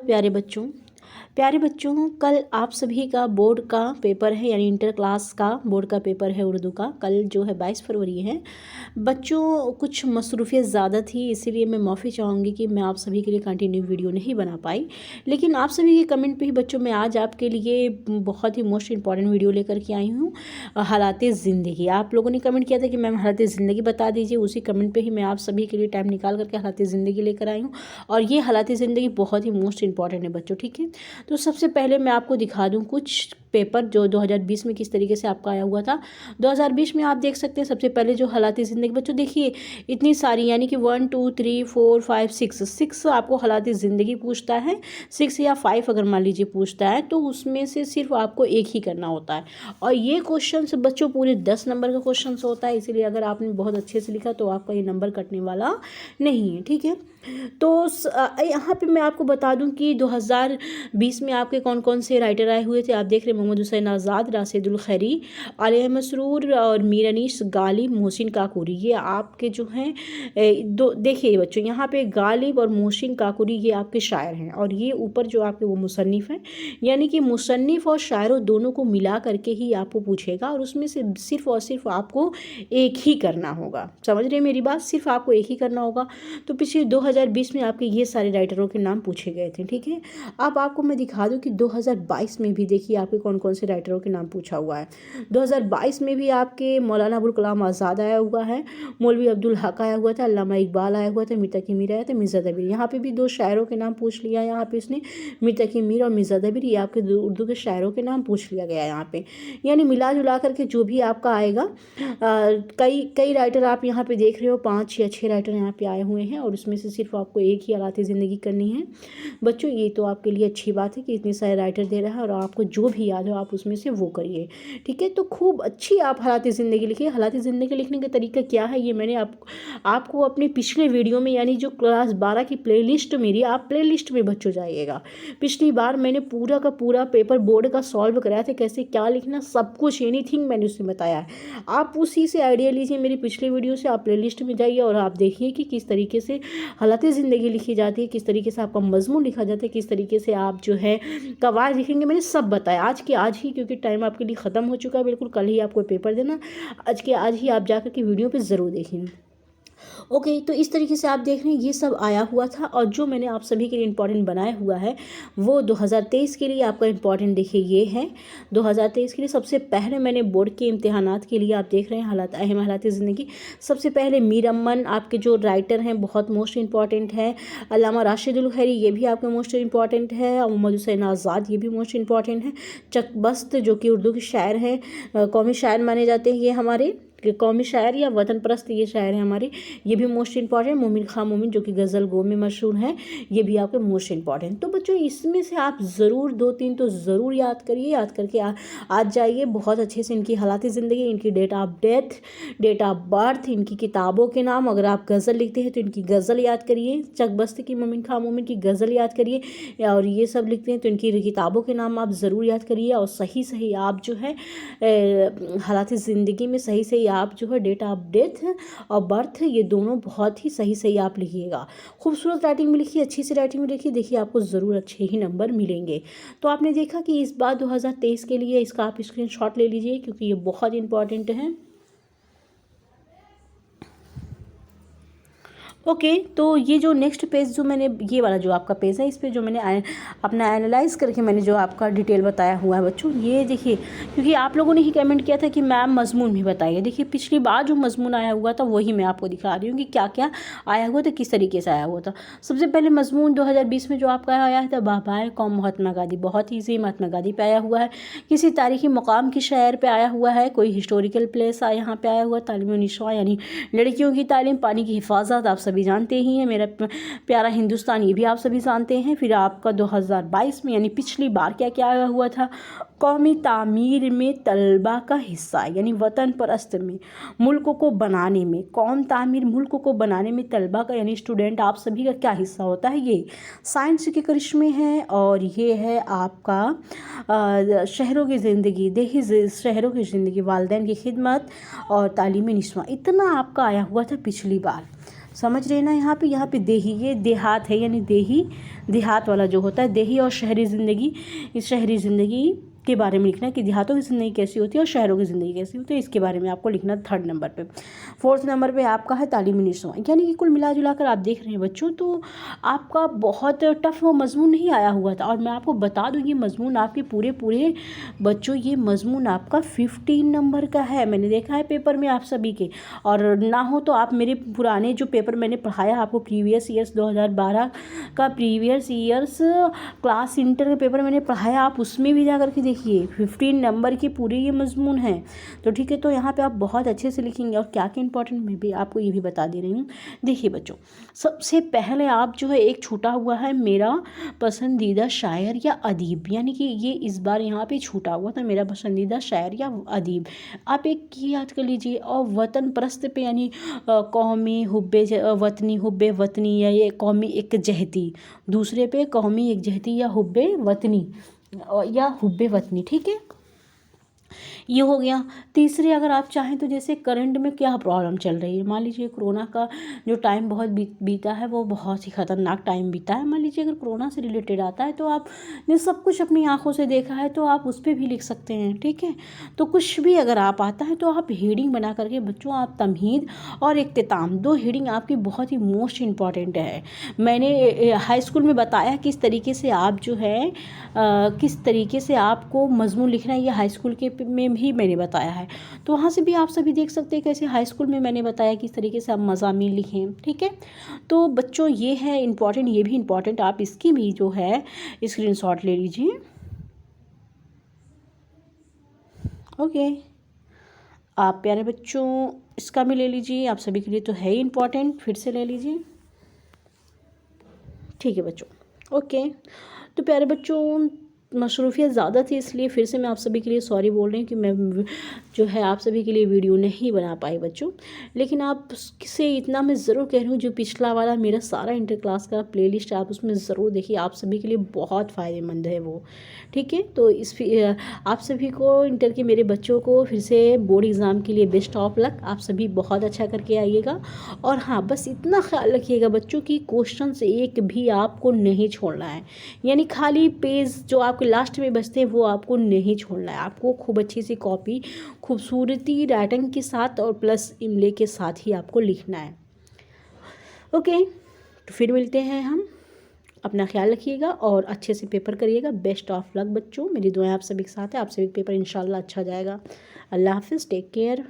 प्यारे बच्चों, कल आप सभी का बोर्ड का पेपर है, यानी इंटर क्लास का बोर्ड का पेपर है उर्दू का। कल जो है 22 फरवरी है। बच्चों कुछ मसरूफियत ज़्यादा थी, इसीलिए मैं माफ़ी चाहूँगी कि मैं आप सभी के लिए कंटिन्यू वीडियो नहीं बना पाई। लेकिन आप सभी के कमेंट पे ही बच्चों मैं आज आपके लिए बहुत ही मोस्ट इंपॉर्टेंट वीडियो लेकर के आई हूँ, हालात ज़िंदगी। आप लोगों ने कमेंट किया था कि मैम हालात ज़िंदगी बता दीजिए, उसी कमेंट पर ही मैं आप सभी के लिए टाइम निकाल करके हालात ज़िंदगी लेकर आई हूँ। और ये हालात ज़िंदगी बहुत ही मोस्ट इंपॉर्टेंट है बच्चों, ठीक है। तो सबसे पहले मैं आपको दिखा दूं कुछ पेपर जो 2020 में किस तरीके से आपका आया हुआ था। 2020 में आप देख सकते हैं सबसे पहले जो हालात ज़िंदगी, बच्चों देखिए इतनी सारी, यानी कि 1 2 3 4 5 6 आपको हालात ज़िंदगी पूछता है। 6 या 5 अगर मान लीजिए पूछता है तो उसमें से सिर्फ आपको एक ही करना होता है। और ये क्वेश्चन बच्चों पूरे 10 नंबर का क्वेश्चन होता है, इसीलिए अगर आपने बहुत अच्छे से लिखा तो आपका ये नंबर कटने वाला नहीं है, ठीक है। तो यहाँ पे मैं आपको बता दूं कि 2020 में आपके कौन कौन से राइटर आए हुए थे। आप देख रहे हैं मोहम्मद हुसैन आज़ाद, राशिदुल खैरी, आलिया मसरूर और मीर अनीस, गालिब, मोहसिन काकोरी। ये आपके जो हैं दो देखिए बच्चों, यहाँ पे गालिब और मोहसिन काकोरी ये आपके शायर हैं, और ये ऊपर जो आपके वो मुसन्निफ़ हैं। यानी कि मुसन्निफ़ और शायरों दोनों को मिला करके ही आपको पूछेगा, और उसमें से सिर्फ और सिर्फ आपको एक ही करना होगा। समझ रहे हैं मेरी बात, सिर्फ आपको एक ही करना होगा। तो पिछले 2020 में आपके ये सारे राइटरों के नाम पूछे गए थे, ठीक है। अब आपको मैं दिखा दूं कि 2022 में भी देखिए आपके कौन कौन से राइटरों के नाम पूछा हुआ है। 2022 में भी आपके मौलाना अबुल कलाम आज़ाद आया हुआ है, मौलवी अब्दुल हक आया हुआ था, अल्लामा इकबाल आया हुआ था, मीर तकी मीर आया था, मिर्ज़ा दबीर। यहाँ पे भी दो शायरों के नाम पूछ लिया यहाँ पे इसने, मीर तकी मीर और मिर्ज़ा दबीर। ये आपके उर्दू के शायरों के नाम पूछ लिया गया यहाँ पे। यानी मिला जुला करके जो भी आपका आएगा, कई कई राइटर आप यहाँ पे देख रहे हो, 5 या 6 राइटर यहाँ पे आए हुए हैं, और उसमें से सिर्फ आपको एक ही हालात ज़िंदगी करनी है। बच्चों ये तो आपके लिए अच्छी बात है कि इतने सारे राइटर दे रहा है, और आपको जो भी याद हो आप उसमें से वो करिए, ठीक है। तो खूब अच्छी आप हालात ज़िंदगी लिखिए। हालात ज़िंदगी लिखने का तरीका क्या है, ये मैंने आपको अपने पिछले वीडियो में, यानी जो क्लास 12 की प्लेलिस्ट मेरी, आप प्लेलिस्ट में बच्चों जाइएगा। पिछली बार मैंने पूरा का पूरा पेपर बोर्ड का सॉल्व कराया था, कैसे क्या लिखना, सब कुछ एनीथिंग मैंने उसमें बताया है। आप उसी से आइडिया लीजिए, मेरी पिछली वीडियो से आप प्लेलिस्ट में जाइए और आप देखिए कि किस तरीके से हालात ज़िंदगी लिखी जाती है, किस तरीके से आपका मजमून लिखा जाता है, किस तरीके से आप जो है कवायद लिखेंगे। मैंने सब बताया आज के आज ही, क्योंकि टाइम आपके लिए ख़त्म हो चुका है बिल्कुल। कल ही आपको पेपर देना, आज के आज ही आप जाकर के वीडियो पे ज़रूर देखें। ओके, तो इस तरीके से आप देख रहे हैं ये सब आया हुआ था। और जो मैंने आप सभी के लिए इम्पॉर्टेंट बनाया हुआ है वो 2023 के लिए आपका इम्पॉर्टेंट देखिए ये है। 2023 के लिए सबसे पहले मैंने बोर्ड के इम्तिहानात के लिए आप देख रहे हैं हालात अहम हालात ज़िंदगी। सबसे पहले मीर अमन आपके जो राइटर हैं बहुत मोस्ट इंपॉर्टेंट है। अल्लामा राशिदुल खैरी ये भी आपके मोस्ट इंपॉर्टेंट है, और मोहम्मद हुसैन आज़ाद ये भी मोस्ट इंपॉर्टेंट है। चकबस्त जो कि उर्दू के शायर हैं, कौमी शायर माने जाते हैं ये हमारे, कौमी शायर या वतन परस्त ये शायर हैं हमारे, ये भी मोस्ट इंपॉर्टेंट। मोमिन खां मोमिन जो कि गज़ल गो में मशहूर हैं, ये भी आपके मोस्ट इंपॉर्टेंट। तो बच्चों इसमें से आप ज़रूर 2-3 तो ज़रूर याद करिए, याद करके आज जाइए बहुत अच्छे से इनकी हालात ज़िंदगी, इनकी date of death, date of birth, इनकी किताबों के नाम। अगर आप गज़ल लिखते हैं तो इनकी गज़ल याद करिए, चकबस्त की मोमिन खां मोमिन की गज़ल याद करिए, और ये सब लिखते हैं तो इनकी किताबों के नाम आप ज़रूर याद करिए। और सही सही आप जो है हालात ज़िंदगी में सही सही आप जो है डेट ऑफ डेथ और बर्थ, ये दोनों बहुत ही सही सही आप लिखिएगा। खूबसूरत राइटिंग में लिखिए, अच्छी सी राइटिंग में लिखिए, देखिए आपको ज़रूर अच्छे ही नंबर मिलेंगे। तो आपने देखा कि इस बार 2023 के लिए इसका आप स्क्रीनशॉट ले लीजिए, क्योंकि ये बहुत इंपॉर्टेंट है। ओके, तो ये जो नेक्स्ट पेज जो मैंने, ये वाला जो आपका पेज है, इस पे जो मैंने अपना एनालाइज करके मैंने जो आपका डिटेल बताया हुआ है बच्चों, ये देखिए, क्योंकि आप लोगों ने ही कमेंट किया था कि मैम मजमून भी बताइए। देखिए पिछली बार जो मजमून आया हुआ था वही मैं आपको दिखा रही हूँ कि क्या क्या आया हुआ था, किस तरीके से आया हुआ था। सबसे पहले मजमून 2020 में जो आपका आया था, बाबाए कौम महात्मा गांधी, बहुत ईजी, महात्मा गांधी पे आया हुआ है। किसी तारीखी मकाम की शहर पे आया हुआ है, कोई हिस्टोरिकल प्लेस यहाँ पे आया हुआ है। तालीम निशा यानी लड़कियों की तालीम, पानी की हिफाजत आप सभी जानते ही हैं, मेरा प्यारा हिंदुस्तान ये भी आप सभी जानते हैं। फिर आपका 2022 में यानी पिछली बार क्या क्या आया हुआ था, कौमी तामीर में तलबा का हिस्सा, यानी वतन परस्त में, मुल्क को बनाने में, कौम तामीर मुल्क को बनाने में तलबा का यानी स्टूडेंट आप सभी का क्या हिस्सा होता है, ये साइंस के करिश्मे हैं। और ये है आपका शहरों की ज़िंदगी, देही शहरों की ज़िंदगी, वालिदैन की खिदमत और तालीम निस्वां, इतना आपका आया हुआ था पिछली बार। समझ रहे ना। यहाँ पे देही, ये देहात है, यानी देहात वाला जो होता है, देही और शहरी ज़िंदगी, इस शहरी ज़िंदगी के बारे में लिखना है कि देहातों की ज़िंदगी कैसी होती है और शहरों की ज़िंदगी कैसी होती है, इसके बारे में आपको लिखना 3rd नंबर पे। 4th नंबर पे आपका है तालीमी निशों, यानी कि कुल मिला जुला कर आप देख रहे हैं बच्चों, तो आपका बहुत टफ वो मजमून नहीं आया हुआ था। और मैं आपको बता दूँ, ये मजमून आपके पूरे बच्चों, ये मजमून आपका 15 नंबर का है। मैंने देखा है पेपर में आप सभी के, और ना हो तो आप मेरे पुराने जो पेपर मैंने पढ़ाया आपको, प्रीवियस ईयर्स 2012 का प्रीवियस ईयर्स क्लास इंटर का पेपर मैंने पढ़ाया, आप उसमें भी जा करके देखिए, 15 नंबर के पूरे ये मजमून हैं। तो ठीक है, तो यहाँ पे आप बहुत अच्छे से लिखेंगे। और क्या क्या इंपॉर्टेंट मैं भी आपको ये भी बता दे रही हूँ। देखिए बच्चों, सबसे पहले आप जो है एक छूटा हुआ है मेरा पसंदीदा शायर या अदीब, यानी कि ये इस बार यहाँ पे छूटा हुआ था, मेरा पसंदीदा शायर या अदीब। आप एक की याद कर लीजिए। और वतन परस्त पे, यानी कौमी हुब्बे वतनी, हुब्बे वतनी, या ये कौमी एक जहती, दूसरे पे कौमी एक जहती या हुब्बे वतनी, या हुब्बे वतनी। ठीक है, ये हो गया। तीसरे, अगर आप चाहें तो जैसे करंट में क्या प्रॉब्लम चल रही है, मान लीजिए कोरोना का जो टाइम बहुत बीता है, वो बहुत ही ख़तरनाक टाइम बीता है। मान लीजिए अगर कोरोना से रिलेटेड आता है, तो आपने सब कुछ अपनी आंखों से देखा है, तो आप उस पर भी लिख सकते हैं। ठीक है, तो कुछ भी अगर आप आता है, तो आप हेडिंग बना करके बच्चों, आप तमहीद और इख्तिताम, 2 हेडिंग आपकी बहुत ही मोस्ट इम्पॉर्टेंट है। मैंने हाई स्कूल में बताया किस तरीके से आप जो है किस तरीके से आपको मजमून लिखना है, ये हाई स्कूल के में भी मैंने बताया है। तो वहाँ से भी आप सभी देख सकते हैं कैसे हाई स्कूल में मैंने बताया किस तरीके से आप मज़ामीन लिखें। ठीक है, तो बच्चों ये है इम्पॉर्टेंट, ये भी इम्पॉर्टेंट, आप इसकी भी जो है स्क्रीनशॉट ले लीजिए। ओके, आप प्यारे बच्चों इसका भी ले लीजिए, आप सभी के लिए तो है ही इम्पॉर्टेंट, फिर से ले लीजिए। ठीक है बच्चों, ओके। तो प्यारे बच्चों, मसरूफियत ज़्यादा थी, इसलिए फिर से मैं आप सभी के लिए सॉरी बोल रही हूँ कि मैं जो है आप सभी के लिए वीडियो नहीं बना पाई बच्चों। लेकिन आप से इतना मैं ज़रूर कह रही हूँ, जो पिछला वाला मेरा सारा इंटर क्लास का प्लेलिस्ट आप उसमें ज़रूर देखिए, आप सभी के लिए बहुत फ़ायदेमंद है वो। ठीक है, तो आप सभी को, इंटर के मेरे बच्चों को फिर से बोर्ड एग्ज़ाम के लिए बेस्ट ऑफ लक। आप सभी बहुत अच्छा करके आइएगा। और हाँ, बस इतना ख्याल रखिएगा बच्चों की क्वेश्चन से एक भी आपको नहीं छोड़ना है, यानी खाली पेज जो आपके लास्ट में बचते हैं वो आपको नहीं छोड़ना है। आपको खूब अच्छी सी कॉपी, खूबसूरती राइटिंग के साथ और प्लस इमले के साथ ही आपको लिखना है। ओके, तो फिर मिलते हैं हम। अपना ख्याल रखिएगा और अच्छे से पेपर करिएगा। बेस्ट ऑफ लक बच्चों, मेरी दुआएं आप सभी के साथ है। आप सभी पेपर इंशाल्लाह अच्छा जाएगा। अल्लाह हाफिज़, टेक केयर।